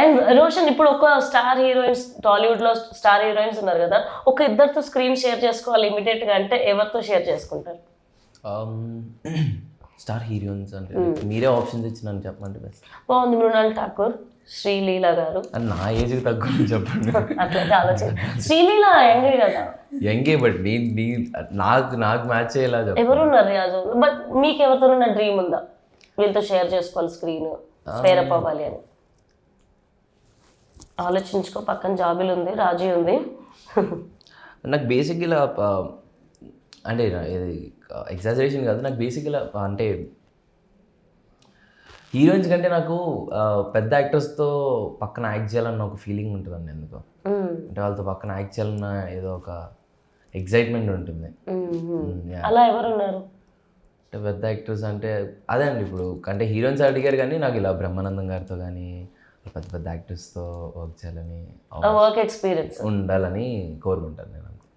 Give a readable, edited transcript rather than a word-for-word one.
And Roshan ఇప్పుడు ఒక star heroines, Tollywood లో స్టార్ హీరోయిన్స్ ఉన్నారు కదా, ఒక ఇద్దరితో స్క్రీన్ షేర్ చేసుకోవాలి ఇమీడియట్ గా అంటే ఎవరితో షేర్ చేసుకుంటారు? స్టార్ హీరోయిన్స్ అంటే మీరే ఆప్షన్స్ ఇచ్చినాను చెప్పండి బెస్ట్. బాగుంది, మృణాల్ ఠాకూర్, శ్రీలీల గారు. అని నా ఏజ్కి తగ్గ చెప్పండి. అట్లయితే ఆలోచన. శ్రీలీల యంగ్ కదా. యంగే బట్ నాకు మ్యాచ్ అయ్యేలా చెప్పండి. ఎవరున్నారు రాజు? బట్ మీకు ఎవరితోనైనా డ్రీమ్ ఉందా వీళ్ళతో షేర్ చేసుకోవాలి స్క్రీన్, పేరప్ అవ్వాలి అని? ఆలోచించుకో, పక్కన జాబిల్ ఉంది, రాజీ ఉంది. నాకు బేసిక్ ఇలా అంటే ఇది ఎగ్జాజరేషన్ కాదు, నాకు బేసిక్ ఇలా అంటే హీరోయిన్స్ కంటే నాకు పెద్ద యాక్టర్స్తో పక్కన యాక్ట్ చేయాలన్న ఒక ఫీలింగ్ ఉంటుందండి ఎందుకో. అంటే వాళ్ళతో పక్కన యాక్ట్ చేయాలన్న ఏదో ఒక ఎగ్జైట్మెంట్ ఉంటుంది. అలా ఎవరున్నారు అంటే పెద్ద యాక్టర్స్ అంటే అదే అండి, ఇప్పుడు అంటే హీరోయిన్స్ అడిగారు కానీ నాకు ఇలా బ్రహ్మానందం గారితో కానీ పెద్ద పెద్ద యాక్టర్స్తో వర్క్ చేయాలని, వర్క్ ఎక్స్పీరియన్స్ ఉండాలని కోరుకుంటాను నేను.